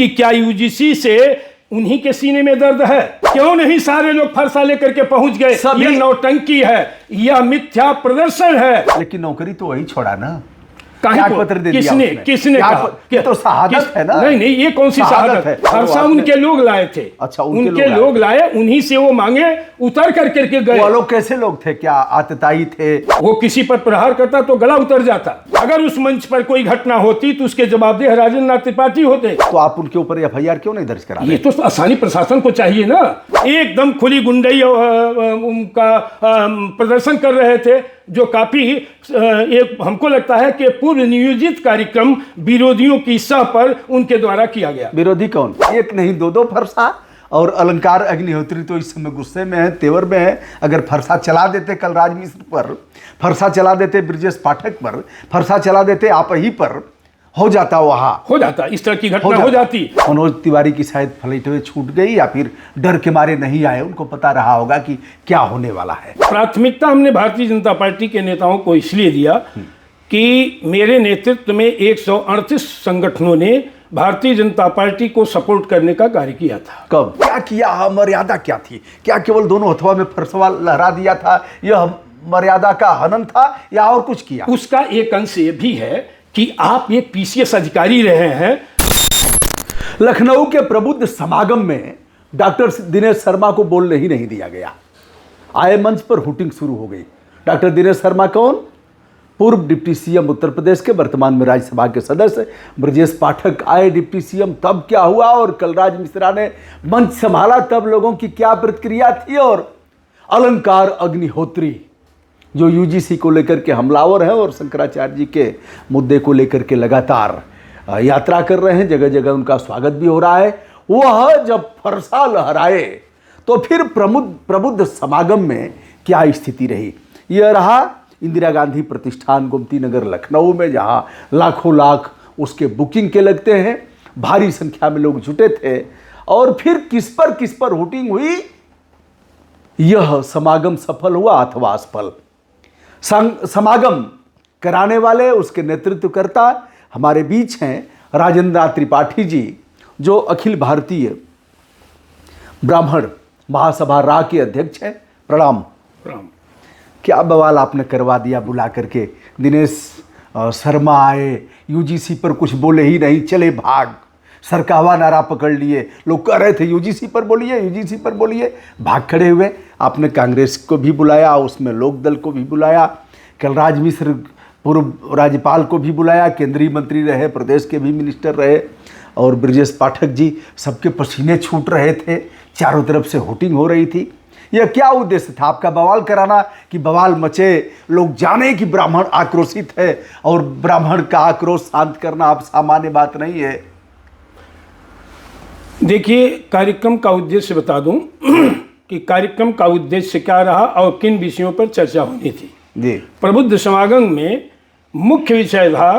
कि क्या यूजीसी से उन्हीं के सीने में दर्द है? क्यों नहीं सारे लोग फरसा लेकर के पहुंच गए? ये नौटंकी है, यह मिथ्या प्रदर्शन है। लेकिन नौकरी तो वही छोड़ा ना, पत्र दे दिया किसने कहा? ये तो शहादत है ना। नहीं, ये कौन सी शहादत है? फरसा उनके लोग लाए थे। अच्छा, उनके लोग लाए, उन्हीं से वो मांगे, उतर करके गए। वो लोग कैसे लोग थे? क्या आतताई थे? वो किसी पर प्रहार करता तो गला उतर जाता। अगर उस मंच पर कोई घटना होती तो उसके जवाबदेह राजेंद्र नाथ त्रिपाठी होते। तो आप उनके ऊपर एफआईआर क्यों नहीं दर्ज करा? ये तो आसानी प्रशासन को चाहिए ना। एकदम खुली गुंडई उनका प्रदर्शन कर रहे थे, जो काफी एक हमको लगता है कि पूर्व नियोजित कार्यक्रम विरोधियों की सह पर उनके द्वारा किया गया। विरोधी कौन? एक नहीं दो फरसा। और अलंकार अग्निहोत्री तो इस समय गुस्से में है, तेवर में है। अगर फरसा चला देते कलराज मिश्र पर, फरसा चला देते ब्रजेश पाठक पर, फरसा चला देते आप ही पर, हो जाता, वहां हो जाता, इस तरह की घटना हो जाती। मनोज तिवारी की शायद फ्लाइट में छूट गई, या फिर डर के मारे नहीं आए। उनको पता रहा होगा कि क्या होने वाला है। प्राथमिकता हमने भारतीय जनता पार्टी के नेताओं को इसलिए दिया कि मेरे नेतृत्व में 138 संगठनों ने भारतीय जनता पार्टी को सपोर्ट करने का कार्य किया था। कब क्या किया? मर्यादा क्या थी? क्या केवल दोनों हथवा में फरसवा लहरा दिया था? यह मर्यादा का हनन था या और कुछ किया? उसका एक अंश ये भी है कि आप एक पीसीएस अधिकारी रहे हैं। लखनऊ के प्रबुद्ध समागम में डॉक्टर दिनेश शर्मा को बोलने ही नहीं दिया गया। आए मंच पर हुटिंग शुरू हो गई। डॉक्टर दिनेश शर्मा कौन? पूर्व डिप्टी सीएम उत्तर प्रदेश के, वर्तमान में राज्यसभा के सदस्य। ब्रजेश पाठक आए डिप्टी सीएम, तब क्या हुआ? और कलराज मिश्रा ने मंच संभाला, तब लोगों की क्या प्रतिक्रिया थी? और अलंकार अग्निहोत्री जो यूजीसी को लेकर के हमलावर हैं और शंकराचार्य जी के मुद्दे को लेकर के लगातार यात्रा कर रहे हैं, जगह जगह उनका स्वागत भी हो रहा है, वह जब फरसा लहराए तो फिर प्रबुद्ध समागम में क्या स्थिति रही? यह रहा इंदिरा गांधी प्रतिष्ठान गोमती नगर लखनऊ में, जहां लाखों लाख उसके बुकिंग के लगते हैं, भारी संख्या में लोग जुटे थे। और फिर किस पर हुटिंग हुई? यह समागम सफल हुआ अथवा असफल? समागम कराने वाले, उसके नेतृत्वकर्ता हमारे बीच हैं राजेंद्र नाथ त्रिपाठी जी, जो अखिल भारतीय ब्राह्मण महासभा रा के अध्यक्ष हैं। प्रणाम। क्या बवाल आपने करवा दिया बुला करके। दिनेश शर्मा आए, यूजीसी पर कुछ बोले ही नहीं, चले भाग। सरकावा नारा पकड़ लिए, लोग कह रहे थे यूजीसी पर बोलिए, यूजीसी पर बोलिए, भाग खड़े हुए। आपने कांग्रेस को भी बुलाया, उसमें लोक दल को भी बुलाया, कलराज मिश्र पूर्व राज्यपाल को भी बुलाया, केंद्रीय मंत्री रहे, प्रदेश के भी मिनिस्टर रहे, और ब्रजेश पाठक जी, सबके पसीने छूट रहे थे, चारों तरफ से हुटिंग हो रही थी। यह क्या उद्देश्य था आपका? बवाल कराना कि बवाल मचे, लोग जाने कि ब्राह्मण आक्रोशित है, और ब्राह्मण का आक्रोश शांत करना आप सामान्य बात नहीं है। देखिए, कार्यक्रम का उद्देश्य बता दूं कि कार्यक्रम का उद्देश्य क्या रहा और किन विषयों पर चर्चा होनी थी। जी। प्रबुद्ध समागम में मुख्य विषय था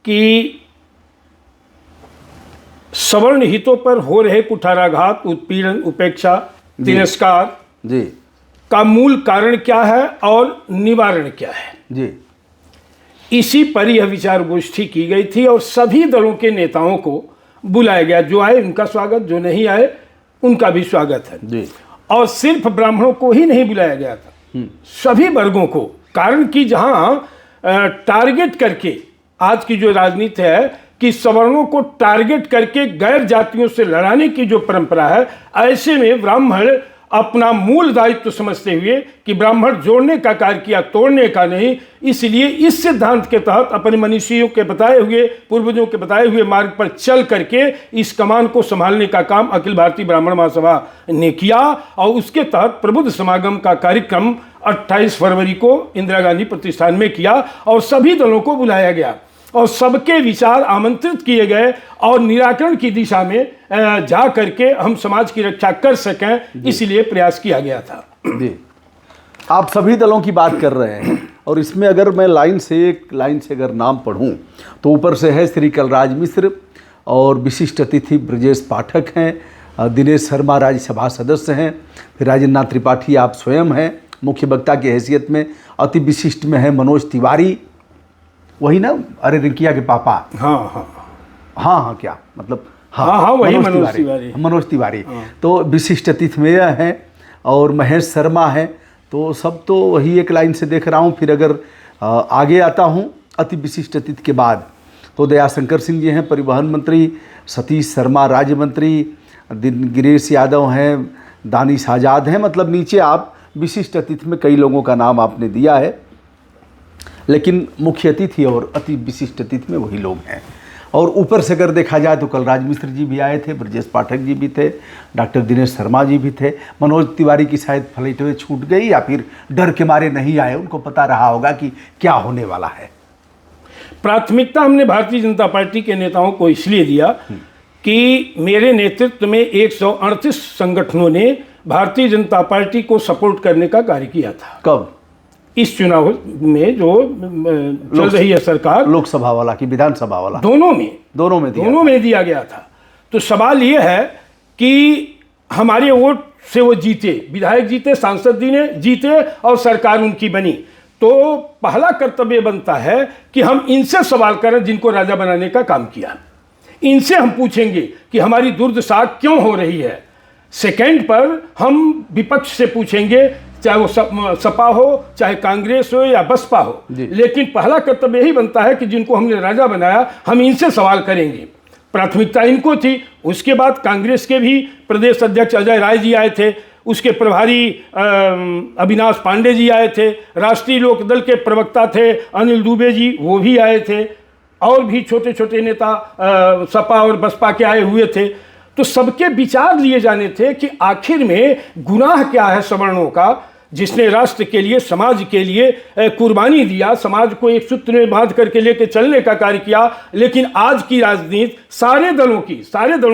कि सवर्ण हितों पर हो रहे कुठाराघात, उत्पीड़न, उपेक्षा, तिरस्कार जी का मूल कारण क्या है और निवारण क्या है। जी। इसी पर यह विचार गोष्ठी की गई थी और सभी दलों के नेताओं को बुलाया गया। जो आए उनका स्वागत, जो नहीं आए उनका भी स्वागत है जी। और सिर्फ ब्राह्मणों को ही नहीं बुलाया गया था, सभी वर्गों को। कारण कि जहां टारगेट करके आज की जो राजनीति है कि सवर्णों को टारगेट करके गैर जातियों से लड़ाने की जो परंपरा है, ऐसे में ब्राह्मण अपना मूल दायित्व समझते हुए कि ब्राह्मण जोड़ने का कार्य किया, तोड़ने का नहीं। इसलिए इस सिद्धांत के तहत अपने मनीषियों के बताए हुए, पूर्वजों के बताए हुए मार्ग पर चल करके इस कमान को संभालने का काम अखिल भारतीय ब्राह्मण महासभा ने किया। और उसके तहत प्रबुद्ध समागम का कार्यक्रम 28 फरवरी को इंदिरा गांधी प्रतिष्ठान में किया और सभी दलों को बुलाया गया और सबके विचार आमंत्रित किए गए और निराकरण की दिशा में जा करके हम समाज की रक्षा कर सकें, इसलिए प्रयास किया गया था। जी। आप सभी दलों की बात कर रहे हैं और इसमें अगर मैं एक लाइन से अगर नाम पढ़ूं तो ऊपर से है श्री कलराज मिश्र और विशिष्ट अतिथि ब्रजेश पाठक हैं, दिनेश शर्मा राज्यसभा सदस्य हैं, फिर राजेंद्र नाथ त्रिपाठी आप स्वयं हैं, मुख्य वक्ता की हैसियत में अति विशिष्ट में है मनोज तिवारी, वही ना, अरे रिंकिया के पापा। हाँ हाँ हाँ हाँ, क्या मतलब हाँ, वही मनोज तिवारी। मनोज तिवारी तो विशिष्ट अतिथि में हैं और महेश शर्मा हैं। तो सब तो वही एक लाइन से देख रहा हूँ। फिर अगर आगे आता हूँ अति विशिष्ट अतिथि के बाद तो दयाशंकर सिंह जी हैं परिवहन मंत्री, सतीश शर्मा राज्य मंत्री, गिरीश यादव हैं, दानिश आज़ाद हैं। मतलब नीचे आप विशिष्ट अतिथि में कई लोगों का नाम आपने दिया है, लेकिन मुख्य अतिथि और अति विशिष्ट अतिथि में वही लोग हैं। और ऊपर से अगर देखा जाए तो कलराज मिश्र जी भी आए थे, ब्रजेश पाठक जी भी थे, डॉक्टर दिनेश शर्मा जी भी थे। मनोज तिवारी की शायद फ्लाइट में छूट गई या फिर डर के मारे नहीं आए, उनको पता रहा होगा कि क्या होने वाला है। प्राथमिकता हमने भारतीय जनता पार्टी के नेताओं को इसलिए दिया कि मेरे नेतृत्व में 138 संगठनों ने भारतीय जनता पार्टी को सपोर्ट करने का कार्य किया था। कब? इस चुनाव में जो चल रही है सरकार, लोकसभा वाला कि विधानसभा वाला? दोनों में दिया गया था। तो सवाल ये है कि हमारे वोट से वो जीते, विधायक जीते, सांसद जीते और सरकार उनकी बनी। तो पहला कर्तव्य बनता है कि हम इनसे सवाल करें जिनको राजा बनाने का काम किया। इनसे हम पूछेंगे कि हमारी दुर्दशा क्यों हो रही है। सेकंड पर हम विपक्ष से पूछेंगे, चाहे वो सपा हो, चाहे कांग्रेस हो या बसपा हो, लेकिन पहला कर्तव्य यही बनता है कि जिनको हमने राजा बनाया हम इनसे सवाल करेंगे। प्राथमिकता इनको थी। उसके बाद कांग्रेस के भी प्रदेश अध्यक्ष अजय राय जी आए थे, उसके प्रभारी अविनाश पांडे जी आए थे, राष्ट्रीय लोकदल के प्रवक्ता थे अनिल दुबे जी, वो भी आए थे, और भी छोटे छोटे नेता सपा और बसपा के आए हुए थे। तो सबके विचार लिए जाने थे कि आखिर में गुनाह क्या है सवर्णों का, जिसने राष्ट्र के लिए, समाज के लिए कुर्बानी दिया, समाज को एक सूत्र में बांध करके लेकर चलने का कार्य किया। लेकिन आज की राजनीति सारे दलों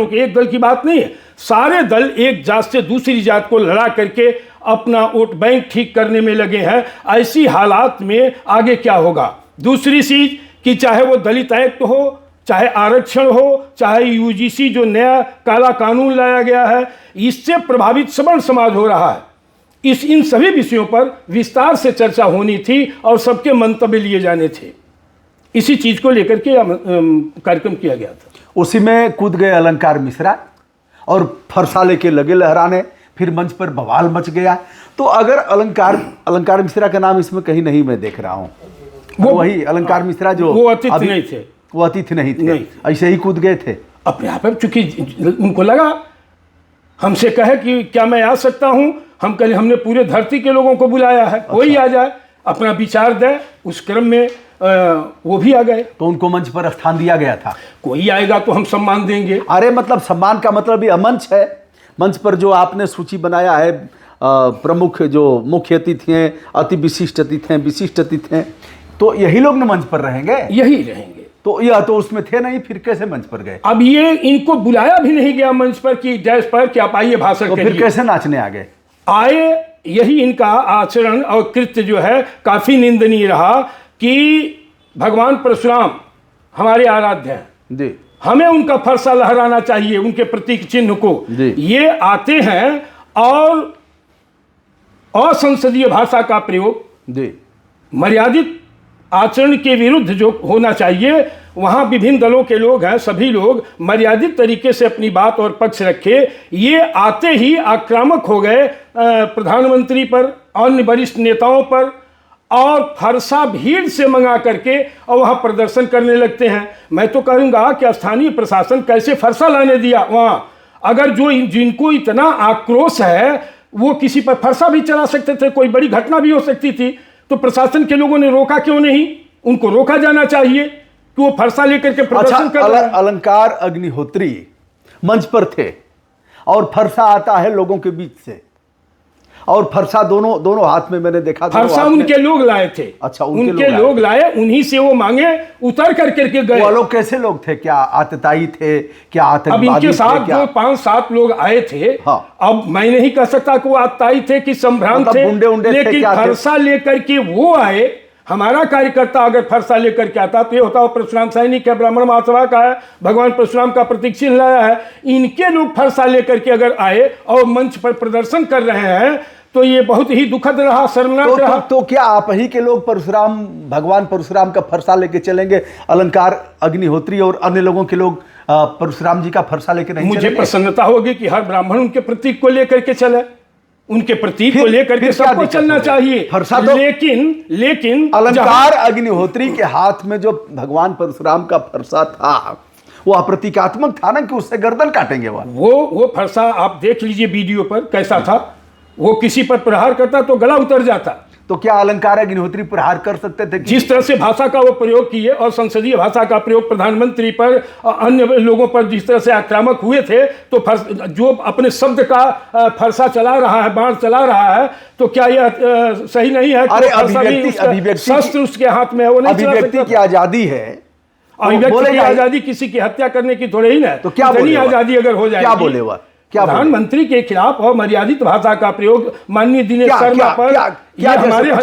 की, एक दल की बात नहीं है, सारे दल एक जात से दूसरी जात को लड़ा करके अपना वोट बैंक ठीक करने में लगे हैं। ऐसी हालात में आगे क्या होगा? दूसरी चीज कि चाहे वो दलित एक्ट हो, चाहे आरक्षण हो, चाहे यूजीसी जो नया काला कानून लाया गया है, इससे प्रभावित सवर्ण समाज हो रहा है। इन सभी विषयों पर विस्तार से चर्चा होनी थी और सबके मंतव्य लिए जाने थे। इसी चीज को लेकर के कार्यक्रम किया गया था। उसी में कूद गए अलंकार मिश्रा और फरसा लेके लगे लहराने, फिर मंच पर बवाल मच गया। तो अगर अलंकार मिश्रा का नाम इसमें कहीं नहीं मैं देख रहा हूँ, वो वही अलंकार मिश्रा जो वो अतिथि नहीं थे, वो अतिथि नहीं थे, ऐसे ही कूद गए थे अपने आप। चूंकि उनको लगा, हमसे कहे कि क्या मैं आ सकता हूं, हमने पूरे धरती के लोगों को बुलाया है, कोई आ जाए अपना विचार दे। उस क्रम में वो भी आ गए, तो उनको मंच पर स्थान दिया गया था। कोई आएगा तो हम सम्मान देंगे। अरे मतलब सम्मान का मतलब ये मंच है। मंच पर जो आपने सूची बनाया है, प्रमुख जो मुख्य अतिथि हैं, अति विशिष्ट अतिथि हैं, विशिष्ट अतिथि हैं, तो यही लोग न मंच पर रहेंगे? यही रहेंगे। तो यह तो उसमें थे नहीं, फिर कैसे मंच पर गए? अब ये इनको बुलाया भी नहीं गया मंच पर कि डैश पर कि आप आइए भाषण करिए। तो फिर कैसे नाचने आ गए? आए। यही इनका आचरण और कृत्य जो है काफी निंदनीय रहा कि भगवान परशुराम हमारे आराध्य हैं जी, हमें उनका फरसा लहराना चाहिए, उनके प्रतीक चिन्ह को। ये आते हैं और असंसदीय भाषा का प्रयोग जी, मर्यादित आचरण के विरुद्ध जो होना चाहिए, वहाँ विभिन्न दलों के लोग हैं, सभी लोग मर्यादित तरीके से अपनी बात और पक्ष रखे। ये आते ही आक्रामक हो गए प्रधानमंत्री पर, अन्य वरिष्ठ नेताओं पर, और फरसा भीड़ से मंगा करके और वहाँ प्रदर्शन करने लगते हैं। मैं तो कहूँगा कि स्थानीय प्रशासन कैसे फरसा लाने दिया वहाँ? अगर जिनको इतना आक्रोश है वो किसी पर फरसा भी चला सकते थे, कोई बड़ी घटना भी हो सकती थी, तो प्रशासन के लोगों ने रोका क्यों नहीं? उनको रोका जाना चाहिए कि वो फरसा लेकर के प्रदर्शन कर रहे हैं। अलंकार अग्निहोत्री मंच पर थे और फरसा आता है लोगों के बीच से, और फरसा दोनों हाथ में मैंने देखा। फरसा उनके लोग लाए थे। अच्छा, उनके लोग लाए, उन्हीं से वो मांगे, उतर करके गए। वो लोग कैसे लोग थे? क्या आतताई थे, क्या आतंकवादी थे? अब इनके साथ जो 5-7 लोग आए थे, हाँ। अब मैं नहीं कह सकता कि वो आतताई थे कि संभ्रांत थे, लेकिन फरसा लेकर के वो आए। हमारा कार्यकर्ता अगर फरसा लेकर के आता तो ये होता, परशुराम सैनिक है, ब्राह्मण महासभा का है, भगवान परशुराम का प्रतीक चिन्ह लाया है। इनके लोग फरसा लेकर के अगर आए और मंच पर प्रदर्शन कर रहे हैं तो ये बहुत ही दुखद रहा, शर्मनाक रहा। तो क्या आप ही के लोग भगवान परशुराम का फरसा लेके चलेंगे? अलंकार अग्निहोत्री और अन्य लोगों के लोग परशुराम जी का फरसा लेके नहीं मुझे चलेंगे? प्रसन्नता होगी कि हर ब्राह्मण उनके प्रतीक को लेकर के चले, उनके प्रतीक को फिर- लेकर फिर के क्या सबको दिक्कत चलना हो गई? चाहिए। फरसा तो- लेकिन अलंकार अग्निहोत्री के हाथ में जो भगवान परशुराम का फरसा था वो प्रतीकात्मक था ना, कि उससे गर्दन काटेंगे वह। वो फरसा आप देख लीजिए वीडियो पर कैसा था। वो किसी पर प्रहार करता तो गला उतर जाता। तो क्या अलंकार अग्निहोत्री प्रहार कर सकते थे? जिस तरह से भाषा का वो प्रयोग किए और संसदीय भाषा का प्रयोग प्रधानमंत्री पर और अन्य लोगों पर जिस तरह से आक्रामक हुए थे, तो जो अपने शब्द का फरसा चला रहा है, बाण चला रहा है, तो क्या यह सही नहीं है? अरे अभिव्यक्ति शस्त्र उसके हाथ में है, वो नहीं चला अभिव्यक्ति सकता। की आजादी है, अभिव्यक्ति की आजादी किसी की हत्या करने की थोड़ी ही ना। तो क्या बोले वह? आजादी अगर हो जाए, क्या बोले वह? क्या बोले? प्रधानमंत्री के खिलाफ अमर्यादित भाषा का प्रयोग माननीय दिनेश शर्मा पर,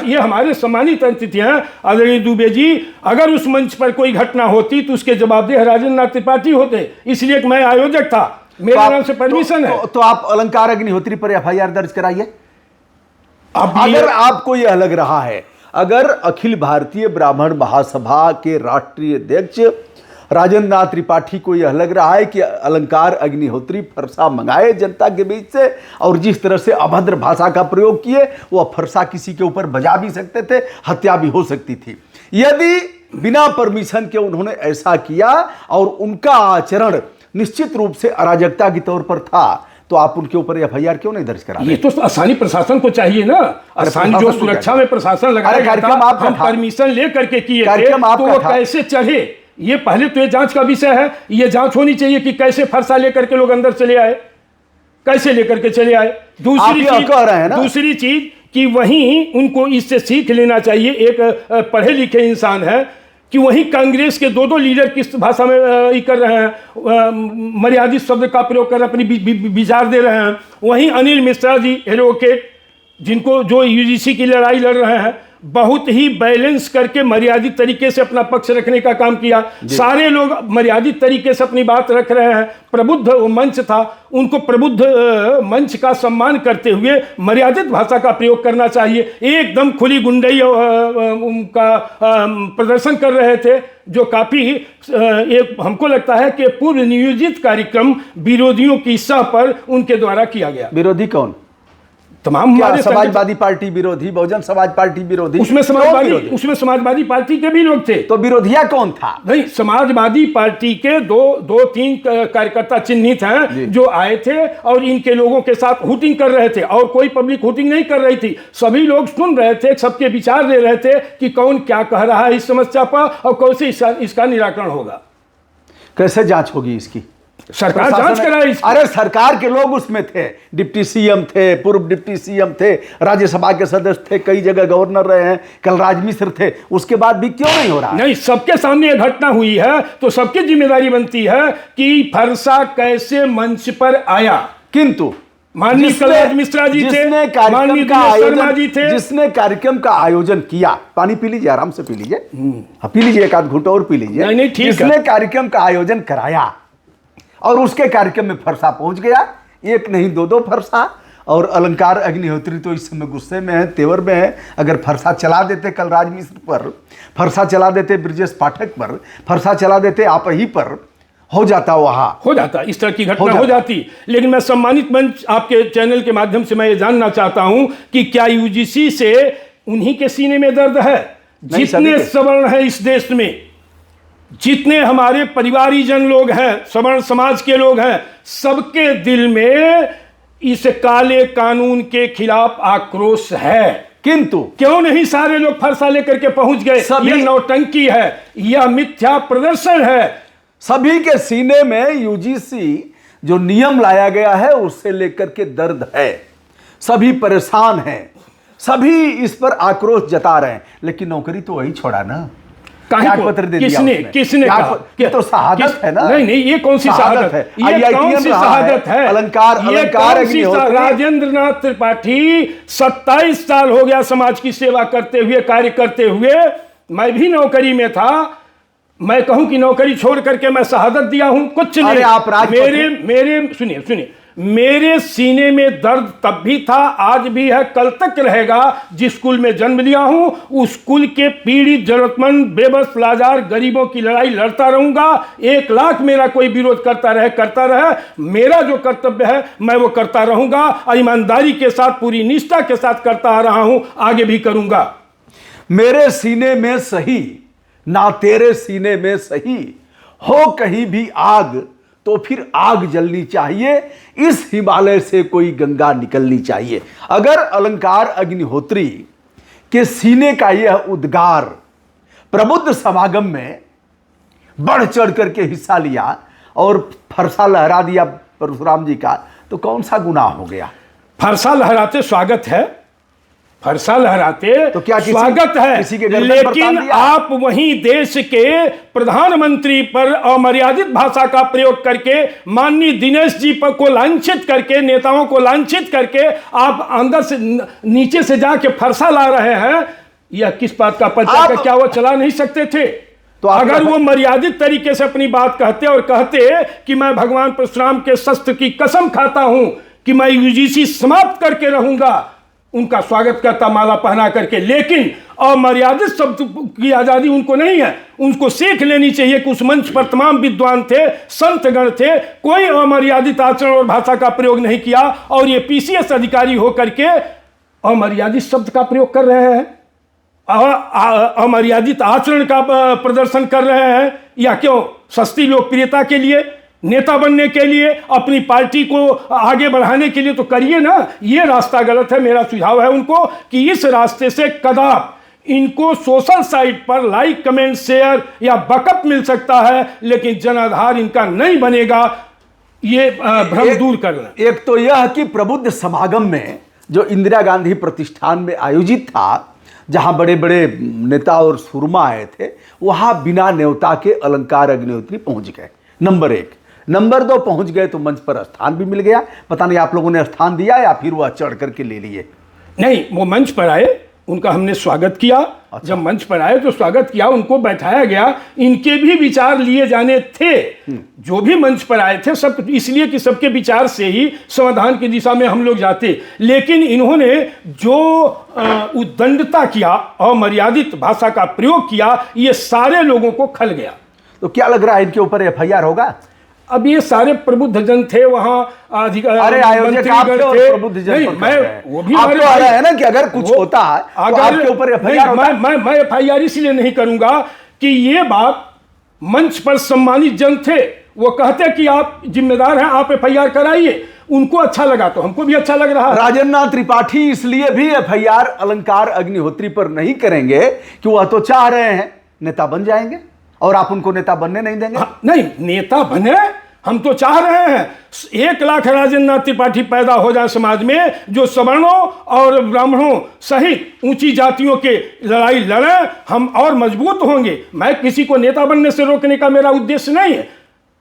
ये हमारे सम्मानित अतिथि हैं आदरणीय दुबे जी। अगर उस मंच पर कोई घटना होती तो उसके जवाबदेह राजेंद्र नाथ त्रिपाठी होते, इसलिए कि मैं आयोजक था, मेरे नाम से परमिशन है। तो आप अलंकार अग्निहोत्री पर एफआईआर दर्ज कराइए। अब अगर आपको यह लग रहा है, अगर अखिल भारतीय ब्राह्मण महासभा के राष्ट्रीय अध्यक्ष राजेंद्र नाथ त्रिपाठी को यह लग रहा है कि अलंकार अग्निहोत्री फरसा मंगाए जनता के बीच से, और जिस तरह से अभद्र भाषा का प्रयोग किए, वह फरसा किसी के ऊपर बजा भी सकते थे, हत्या भी हो सकती थी। यदि बिना परमिशन के उन्होंने ऐसा किया और उनका आचरण निश्चित रूप से अराजकता के तौर पर था, तो आप उनके ऊपर एफआईआर क्यों नहीं दर्ज करा? ये तो आसानी प्रशासन को चाहिए ना। आसानी जो सुरक्षा में प्रशासन लगाया, कार्यक्रम आपका था, परमिशन लेकर के किए थे, कार्यक्रम आपका तो वो था। कैसे चढ़े? ये पहले तो ये जांच का विषय है। ये जांच होनी चाहिए कि कैसे फरसा लेकर के लोग अंदर चले आए, कैसे लेकर के चले आए। दूसरी चीज कि वहीं उनको इससे सीख लेना चाहिए, एक पढ़े लिखे इंसान है, कि वहीं कांग्रेस के दो लीडर किस भाषा में ये कर रहे हैं, मर्यादित शब्द का प्रयोग कर अपनी विचार दे रहे हैं। वहीं अनिल मिश्रा जी एडवोकेट, जिनको जो यूजीसी की लड़ाई लड़ रहे हैं, बहुत ही बैलेंस करके मर्यादित तरीके से अपना पक्ष रखने का काम किया। सारे लोग मर्यादित तरीके से अपनी बात रख रहे हैं। प्रबुद्ध मंच था, उनको प्रबुद्ध मंच का सम्मान करते हुए मर्यादित भाषा का प्रयोग करना चाहिए। एकदम खुली गुंडई का प्रदर्शन कर रहे थे, जो काफ़ी एक हमको लगता है कि पूर्व नियोजित कार्यक्रम विरोधियों की सह पर उनके द्वारा किया गया। विरोधी कौन? तमाम हमारे समाजवादी पार्टी विरोधी, बहुजन समाज पार्टी विरोधी, उसमें समाजवादी पार्टी के भी लोग थे। तो विरोधिया कौन था? नहीं, समाजवादी पार्टी के दो तीन कार्यकर्ता चिन्हित हैं जो आए थे और इनके लोगों के साथ हुटिंग कर रहे थे, और कोई पब्लिक हुटिंग नहीं कर रही थी। सभी लोग सुन रहे थे, सबके विचार दे रहे थे कि कौन क्या कह रहा है इस समस्या पर और कैसे इसका निराकरण होगा। कैसे जांच होगी इसकी? सरकार जांच कराए। अरे सरकार के लोग उसमें थे, डिप्टी सीएम थे, पूर्व डिप्टी सीएम थे, राज्यसभा के सदस्य थे, कई जगह गवर्नर रहे हैं, कलराज मिश्र थे, उसके बाद भी क्यों नहीं हो रहा? नहीं, सबके सामने यह घटना हुई है तो सबकी जिम्मेदारी बनती है कि फरसा कैसे मंच पर आया। किंतु माननीय कलराज मिश्रा जी थे, माननीय दिनेश शर्मा जी थे, जिसने कार्यक्रम का आयोजन किया। पानी पी लीजिए, आराम से पी लीजिए, पी लीजिए, एक आध घूंट और पी लीजिए। नहीं, ठीक है। जिसने कार्यक्रम का आयोजन कराया और उसके कार्यक्रम में फरसा पहुंच गया, एक नहीं दो फरसा। और अलंकार अग्निहोत्री तो इस समय गुस्से में है, तेवर में है। अगर फरसा चला देते कलराज मिश्र पर, फरसा चला देते ब्रजेश पाठक पर, फरसा चला देते आप ही पर, हो जाता, वहां हो जाता, इस तरह की घटना हो जाती। लेकिन मैं सम्मानित मंच आपके चैनल के माध्यम से मैं ये जानना चाहता हूं कि क्या यूजीसी से उन्हीं के सीने में दर्द है? जितने सवर्ण हैं इस देश में, जितने हमारे परिवारीजन लोग हैं, सवर्ण समाज के लोग हैं, सबके दिल में इस काले कानून के खिलाफ आक्रोश है। किंतु क्यों नहीं सारे लोग फरसा लेकर के पहुंच गए? यह नौटंकी है, यह मिथ्या प्रदर्शन है। सभी के सीने में यूजीसी जो नियम लाया गया है उससे लेकर के दर्द है। सभी परेशान हैं, सभी इस पर आक्रोश जता रहे हैं, लेकिन नौकरी तो वही छोड़ा ना। पत्र दे किसने कहा? ये तो शहादत है ना। नहीं, ये कौन सी शहादत है? ये कौन सी शहादत है? अलंकार राजेंद्र नाथ त्रिपाठी 27 साल हो गया समाज की सेवा करते हुए, कार्य करते हुए। मैं भी नौकरी में था। मैं कहूं कि नौकरी छोड़ करके मैं शहादत दिया हूं? कुछ नहीं। अरे आप मेरे सुनिए मेरे सीने में दर्द तब भी था, आज भी है, कल तक रहेगा। जिस कुल में जन्म लिया हूं उस कुल के पीड़ित, जरूरतमंद, बेबस, लाचार गरीबों की लड़ाई लड़ता रहूंगा। 1,00,000 मेरा कोई विरोध करता रहे, मेरा जो कर्तव्य है मैं वो करता रहूंगा और ईमानदारी के साथ, पूरी निष्ठा के साथ करता आ रहा हूं, आगे भी करूंगा। मेरे सीने में सही ना तेरे सीने में सही, हो कहीं भी आग तो फिर आग जलनी चाहिए, इस हिमालय से कोई गंगा निकलनी चाहिए। अगर अलंकार अग्निहोत्री के सीने का यह उद्गार प्रबुद्ध समागम में बढ़ चढ़ करके हिस्सा लिया और फरसा लहरा दिया परशुराम जी का, तो कौन सा गुनाह हो गया? फरसा लहराते स्वागत है, फरसा लहराते तो क्या स्वागत है, लेकिन आप वहीं देश के प्रधानमंत्री पर अमर्यादित भाषा का प्रयोग करके, माननीय दिनेश जी पर को लांछित करके, नेताओं को लांछित करके आप अंदर से नीचे से जाके फरसा ला रहे हैं। यह किस बात का पर्चा का? क्या वो चला नहीं सकते थे? तो अगर वो मर्यादित तरीके से अपनी बात कहते और कहते कि मैं भगवान परशुराम के शस्त्र की कसम खाता हूं कि मैं यूजीसी समाप्त करके रहूंगा, उनका स्वागत करता माला पहना करके, लेकिन अमर्यादित शब्द की आजादी उनको नहीं है। उनको सीख लेनी चाहिए कि उस मंच पर तमाम विद्वान थे, संतगण थे, कोई अमर्यादित आचरण और भाषा का प्रयोग नहीं किया, और ये पीसीएस अधिकारी होकर के अमर्यादित शब्द का प्रयोग कर रहे हैं, अमर्यादित आचरण का प्रदर्शन कर रहे हैं। या क्यों? सस्ती लोकप्रियता के लिए, नेता बनने के लिए, अपनी पार्टी को आगे बढ़ाने के लिए तो करिए ना। ये रास्ता गलत है। मेरा सुझाव है उनको कि इस रास्ते से कदाप इनको सोशल साइट पर लाइक, कमेंट, शेयर या बकअप मिल सकता है, लेकिन जनाधार इनका नहीं बनेगा। ये भ्रम दूर करना। एक तो यह कि प्रबुद्ध समागम में जो इंदिरा गांधी प्रतिष्ठान में आयोजित था, जहां बड़े बड़े नेता और सुरमा आए थे, वहां बिना न्योता के अलंकार अग्निहोत्री पहुंच गए। नंबर 1। नंबर 2, पहुंच गए तो मंच पर स्थान भी मिल गया। पता नहीं आप लोगों ने स्थान दिया या फिर वह चढ़ करके ले लिए? नहीं, वो मंच पर आए, उनका हमने स्वागत किया। अच्छा। जब मंच पर आए तो स्वागत किया, उनको बैठाया गया। इनके भी विचार लिए जाने थे, जो भी मंच पर आए थे, सब इसलिए कि सबके विचार से ही समाधान की दिशा में हम लोग जाते। लेकिन इन्होंने जो उद्दंडता किया, अमर्यादित भाषा का प्रयोग किया, ये सारे लोगों को खल गया। तो क्या लग रहा है इनके ऊपर FIR होगा? अब ये सारे प्रबुद्ध जन थे वहां, अरे आयोजक आप थे, प्रबुद्ध जन नहीं, मैं वो भी आपको आ रहा है ना कि अगर कुछ होता है तो आपके ऊपर FIR होगा। मैं FIR इसलिए नहीं करूंगा कि ये बात मंच पर सम्मानित जन थे, वो कहते कि आप जिम्मेदार हैं, आप FIR कराइए। उनको अच्छा लगा तो हमको भी अच्छा लग रहा है। राजेंद्र त्रिपाठी इसलिए भी FIR अलंकार अग्निहोत्री पर नहीं करेंगे कि वह तो चाह रहे हैं नेता बन जाएंगे और आप उनको नेता बनने नहीं देंगे। नहीं, नेता बने हम तो चाह रहे हैं। 1,00,000 राजेंद्र त्रिपाठी पैदा हो जाए समाज में, जो सवर्णों और ब्राह्मणों सहित ऊंची जातियों के लड़ाई लड़े, हम और मजबूत होंगे। मैं किसी को नेता बनने से रोकने का मेरा उद्देश्य नहीं है।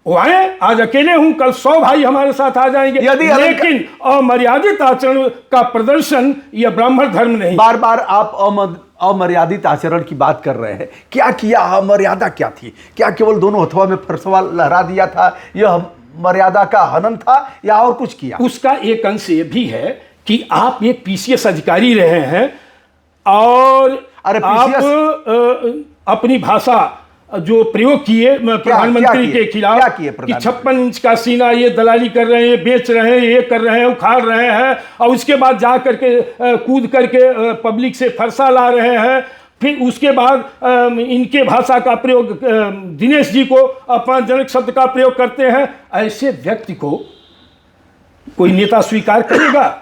वो आए, आज अकेले हूं, कल 100 भाई हमारे साथ आ जाएंगे, लेकिन अमर्यादित आचरण का प्रदर्शन यह ब्राह्मण धर्म नहीं। बार बार आप अमर्यादित आचरण की बात कर रहे हैं। क्या किया? अमर्यादा क्या थी? क्या केवल दोनों हथवा में फरसवा लहरा दिया था, यह मर्यादा का हनन था, या और कुछ किया? उसका एक अंश ये भी है कि आप एक PCS अधिकारी रहे हैं और आप अपनी भाषा जो प्रयोग किए प्रधानमंत्री के खिलाफ कि 56 इंच का सीना, ये दलाली कर रहे हैं, बेच रहे हैं, ये कर रहे हैं, उखाड़ रहे हैं, और उसके बाद जा करके कूद करके पब्लिक से फरसा ला रहे हैं। फिर उसके बाद इनके भाषा का प्रयोग, दिनेश जी को अपमानजनक शब्द का प्रयोग करते हैं। ऐसे व्यक्ति को कोई नेता स्वीकार करेगा?